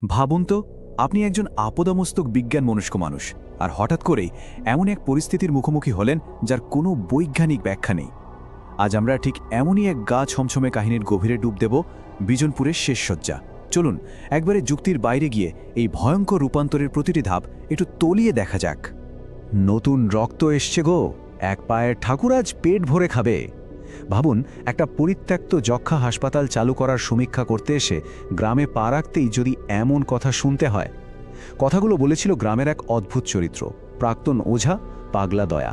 ভাবুন তো, আপনি একজন আপদমস্তক বিজ্ঞান মনস্ক মানুষ, আর হঠাৎ করেই এমন এক পরিস্থিতির মুখোমুখি হলেন যার কোনো বৈজ্ঞানিক ব্যাখ্যা নেই। আজ আমরা ঠিক এমনই এক গা ছমছমে কাহিনীর গভীরে ডুব দেব, বিজনপুরের শেষ শয্যা। চলুন একবারে যুক্তির বাইরে গিয়ে এই ভয়ঙ্কর রূপান্তরের প্রতিটি ধাপ একটু তলিয়ে দেখা যাক। নতুন রক্ত এসছে গো, এক পায়ের ঠাকুর আজ পেট ভরে খাবে। ভাবুন, একটা পরিত্যক্ত যক্ষা হাসপাতাল চালু করার সমীক্ষা করতে এসে গ্রামে পা রাখতেই যদি এমন কথা শুনতে হয়। কথাগুলো বলেছিল গ্রামের এক অদ্ভুত চরিত্র, প্রাক্তন ওঝা পাগলা দয়া।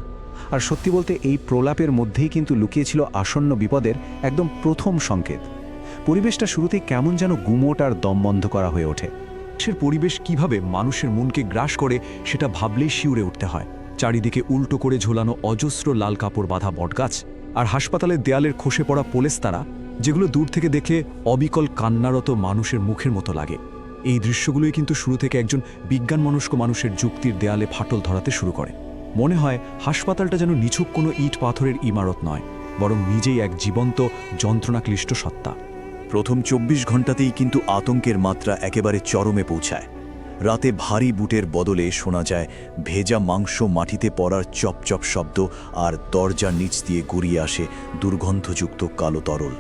আর সত্যি বলতে এই প্রলাপের মধ্যেই কিন্তু লুকিয়েছিল আসন্ন বিপদের একদম প্রথম সংকেত। পরিবেশটা শুরুতেই কেমন যেন গুমোট আর দমবন্ধ করা হয়ে ওঠে। সে পরিবেশ কিভাবে মানুষের মনকে গ্রাস করে সেটা ভাবলেই শিউরে উঠতে হয়। চারিদিকে উল্টো করে ঝোলানো অজস্র লাল কাপড় বাঁধা বটগাছ, আর হাসপাতালের দেয়ালের খসে পড়া পোলেস্তারা, যেগুলো দূর থেকে দেখলে অবিকল কান্নারত মানুষের মুখের মতো লাগে। এই দৃশ্যগুলোই কিন্তু শুরু থেকে একজন বিজ্ঞানমনস্ক মানুষের যুক্তির দেয়ালে ফাটল ধরাতে শুরু করে। মনে হয় হাসপাতালটা যেন নিছক কোনো ইট পাথরের ইমারত নয়, বরং নিজেই এক জীবন্ত যন্ত্রণাক্লিষ্ট সত্তা। প্রথম ২৪ ঘণ্টাতেই কিন্তু আতঙ্কের মাত্রা একেবারে চরমে পৌঁছায়। রাতে ভারী বুটের বদলে শোনা যায় ভেজা মাংস মাটিতে পড়ার চপচপ শব্দ, আর দরজার নিচ দিয়ে গড়িয়ে আসে দুর্গন্ধযুক্ত কালো তরল।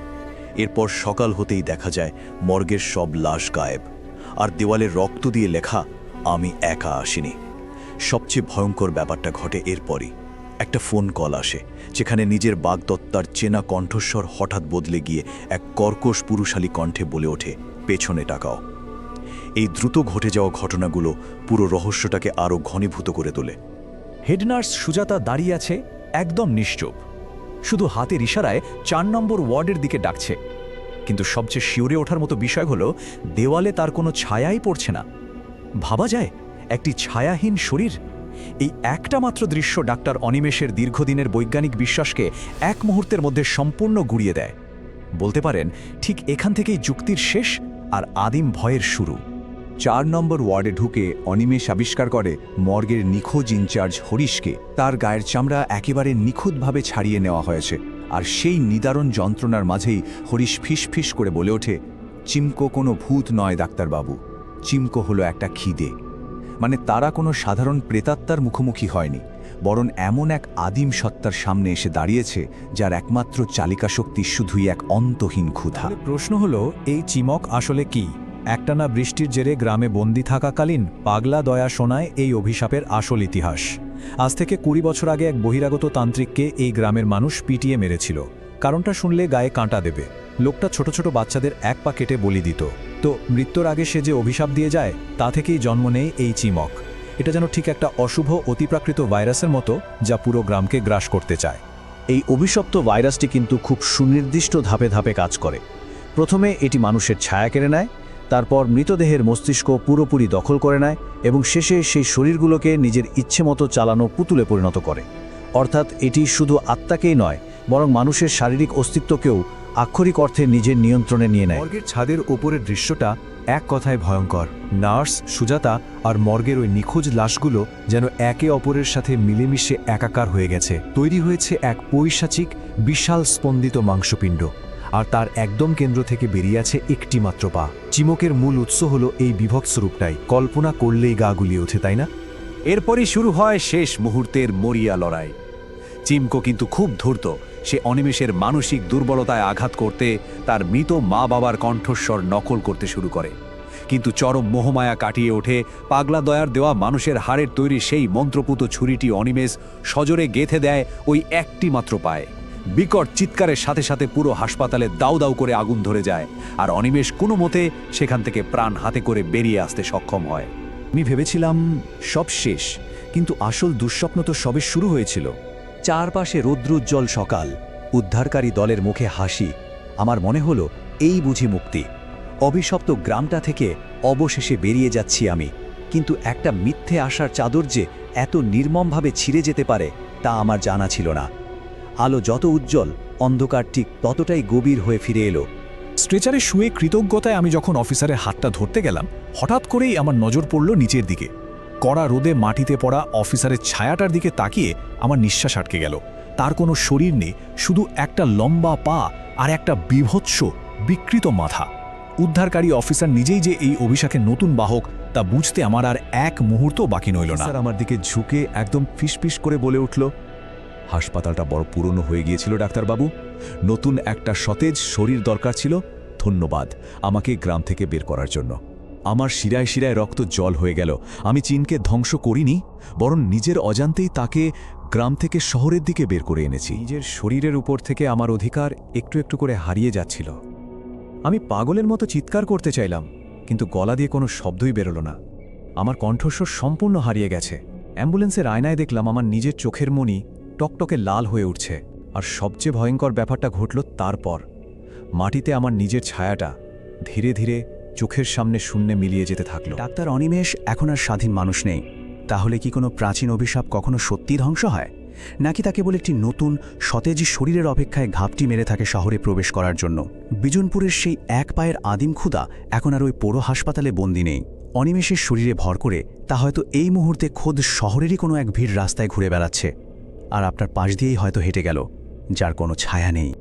এরপর সকাল হতেই দেখা যায় মর্গের সব লাশ গায়েব, আর দেওয়ালে রক্ত দিয়ে লেখা, আমি একা আসিনি। সবচেয়ে ভয়ঙ্কর ব্যাপারটা ঘটে এরপরই। একটা ফোন কল আসে, যেখানে নিজের বাগদত্তার চেনা কণ্ঠস্বর হঠাৎ বদলে গিয়ে এক কর্কশ পুরুষালী কণ্ঠে বলে ওঠে, পেছনে তাকাও। এই দ্রুত ঘটে যাওয়া ঘটনাগুলো পুরো রহস্যটাকে আরও ঘনীভূত করে তোলে। হেডনার্স সুজাতা দাঁড়িয়ে আছে একদম নিশ্চুপ, শুধু হাতের ইশারায় ৪ নম্বর ওয়ার্ডের দিকে ডাকছে। কিন্তু সবচেয়ে শিউরে ওঠার মতো বিষয় হলো, দেওয়ালে তার কোনো ছায়াই পড়ছে না। ভাবা যায়, একটি ছায়াহীন শরীর। এই একটা মাত্র দৃশ্য ডাক্তার অনিমেষের দীর্ঘদিনের বৈজ্ঞানিক বিশ্বাসকে এক মুহূর্তের মধ্যে সম্পূর্ণ গুড়িয়ে দেয়। বলতে পারেন, ঠিক এখান থেকেই যুক্তির শেষ আর আদিম ভয়ের শুরু। ৪ নম্বর ওয়ার্ডে ঢুকে অনিমেষ আবিষ্কার করে মর্গের নিখোঁজ ইনচার্জ হরিশকে তার গায়ের চামড়া একেবারে নিখুঁতভাবে ছাড়িয়ে নেওয়া হয়েছে। আর সেই নিদারুণ যন্ত্রণার মাঝেই হরিশ ফিস করে বলে ওঠে, চিমকো কোনো ভূত নয় ডাক্তারবাবু, চিমকো হলো একটা খিদে। মানে তারা কোনো সাধারণ প্রেতাত্মার মুখোমুখি হয়নি, বরং এমন এক আদিম সত্তার সামনে এসে দাঁড়িয়েছে যার একমাত্র চালিকা শক্তি শুধুই এক অন্তহীন ক্ষুধা। প্রশ্ন হলো, এই চিমক আসলে কি? একটানা বৃষ্টির জেরে গ্রামে বন্দি থাকাকালীন পাগলা দয়া শোনায় এই অভিশাপের আসল ইতিহাস। আজ থেকে ২০ বছর আগে এক বহিরাগত তান্ত্রিককে এই গ্রামের মানুষ পিটিয়ে মেরেছিল। কারণটা শুনলে গায়ে কাঁটা দেবে। লোকটা ছোট ছোট বাচ্চাদের এক পা কেটে বলি দিত। তো মৃত্যুর আগে সে যে অভিশাপ দিয়ে যায়, তা থেকেই জন্ম নেয় এই চিমক। এটা যেন ঠিক একটা অশুভ অতিপ্রাকৃত ভাইরাসের মতো, যা পুরো গ্রামকে গ্রাস করতে চায়। এই অভিশপ্ত ভাইরাসটি কিন্তু খুব সুনির্দিষ্ট ধাপে ধাপে কাজ করে। প্রথমে এটি মানুষের ছায়া কেড়ে নেয়, তারপর মৃতদেহের মস্তিষ্ক পুরোপুরি দখল করে নেয়, এবং শেষে সেই শরীরগুলোকে নিজের ইচ্ছে মতো চালানো পুতুলে পরিণত করে। অর্থাৎ এটি শুধু আত্মাকেই নয়, বরং মানুষের শারীরিক অস্তিত্বকেও আক্ষরিক অর্থে নিজের নিয়ন্ত্রণে নিয়ে নেয়। মর্গের ছাদের ওপরের দৃশ্যটা এক কথায় ভয়ঙ্কর। নার্স সুজাতা আর মর্গের ওই নিখোঁজ লাশগুলো যেন একে অপরের সাথে মিলেমিশে একাকার হয়ে গেছে। তৈরি হয়েছে এক পৈশাচিক বিশাল স্পন্দিত মাংসপিণ্ড, আর তার একদম কেন্দ্র থেকে বেরিয়ে আছে একটি মাত্র পা। চিমকের মূল উৎস হলো এই বিভৎস রূপটাই। কল্পনা করলেই গা গুলিয়ে ওঠে, তাই না? এরপরই শুরু হয় শেষ মুহূর্তের মরিয়া লড়াই। চিমকো কিন্তু খুব ধূর্ত। সে অনিমেষের মানসিক দুর্বলতায় আঘাত করতে তার মৃত মা বাবার কণ্ঠস্বর নকল করতে শুরু করে। কিন্তু চরম মোহমায়া কাটিয়ে ওঠে পাগলা দয়ার দেওয়া মানুষের হাড়ের তৈরি সেই মন্ত্রপুত ছুরিটি অনিমেষ সজোরে গেঁথে দেয় ওই একটি মাত্র পায়ে। বিকট চিৎকারের সাথে সাথে পুরো হাসপাতালে দাউ দাউ করে আগুন ধরে যায়, আর অনিমেষ কোনো মতে সেখান থেকে প্রাণ হাতে করে বেরিয়ে আসতে সক্ষম হয়। আমি ভেবেছিলাম সব শেষ, কিন্তু আসল দুঃস্বপ্ন তো সবে শুরু হয়েছিল। চারপাশে রৌদ্রোজ্জ্বল সকাল, উদ্ধারকারী দলের মুখে হাসি। আমার মনে হলো, এই বুঝি মুক্তি। অভিশপ্ত গ্রামটা থেকে অবশেষে বেরিয়ে যাচ্ছি আমি। কিন্তু একটা মিথ্যে আশার চাদর যে এত নির্মমভাবে ছিঁড়ে যেতে পারে, তা আমার জানা ছিল না। আলো যত উজ্জ্বল, অন্ধকার ঠিক ততটাই গভীর হয়ে ফিরে এলো। স্ট্রেচারে শুয়ে কৃতজ্ঞতায় আমি যখন অফিসারের হাতটা ধরতে গেলাম, হঠাৎ করেই আমার নজর পড়ল নিচের দিকে। কড়া রোদে মাটিতে পড়া অফিসারের ছায়াটার দিকে তাকিয়ে আমার নিঃশ্বাস আটকে গেল। তার কোনো শরীর নেই, শুধু একটা লম্বা পা আর একটা বিভৎস বিকৃত মাথা। উদ্ধারকারী অফিসার নিজেই যে এই অভিশাপের নতুন বাহক তা বুঝতে আমার আর এক মুহূর্ত বাকি রইল না। স্যার আমার দিকে ঝুঁকে একদম ফিসফিস করে বলে উঠল, হাসপাতালটা বড় পুরনো হয়ে গিয়েছিল ডাক্তারবাবু, নতুন একটা সতেজ শরীর দরকার ছিল। ধন্যবাদ আমাকে গ্রাম থেকে বের করার জন্য। আমার শিরায় শিরায় রক্ত জল হয়ে গেল। আমি চীনকে ধ্বংস করিনি, বরং নিজের অজান্তেই তাকে গ্রাম থেকে শহরের দিকে বের করে এনেছি। নিজের শরীরের উপর থেকে আমার অধিকার একটু একটু করে হারিয়ে যাচ্ছিল। আমি পাগলের মতো চিৎকার করতে চাইলাম, কিন্তু গলা দিয়ে কোনো শব্দই বেরোলো না। আমার কণ্ঠস্বর সম্পূর্ণ হারিয়ে গেছে। অ্যাম্বুলেন্সের আয়নায় দেখলাম আমার নিজের চোখের মণি টকটকে লাল হয়ে উঠছে। আর সবচেয়ে ভয়ঙ্কর ব্যাপারটা ঘটল তারপর। মাটিতে আমার নিজের ছায়াটা ধীরে ধীরে চোখের সামনে শূন্যে মিলিয়ে যেতে থাকল। ডাক্তার অনিমেষ এখন আর স্বাধীন মানুষ নেই। তাহলে কি কোনো প্রাচীন অভিশাপ কখনো সত্যিই ধ্বংস হয়, নাকি তাকে বলে একটি নতুন সতেজ শরীরের অপেক্ষায় ঘাপটি মেরে থাকে শহরে প্রবেশ করার জন্য? বিজনপুরের সেই এক পায়ের আদিম ক্ষুধা এখন আর ওই পোড়ো হাসপাতালে বন্দি নেই। অনিমেষের শরীরে ভর করে তা হয়তো এই মুহূর্তে খোদ শহরেরই কোনো এক ভিড় রাস্তায় ঘুরে বেড়াচ্ছে, আর আপনার পাশ দিয়েই হয়তো হেঁটে গেল, যার কোনো ছায়া নেই।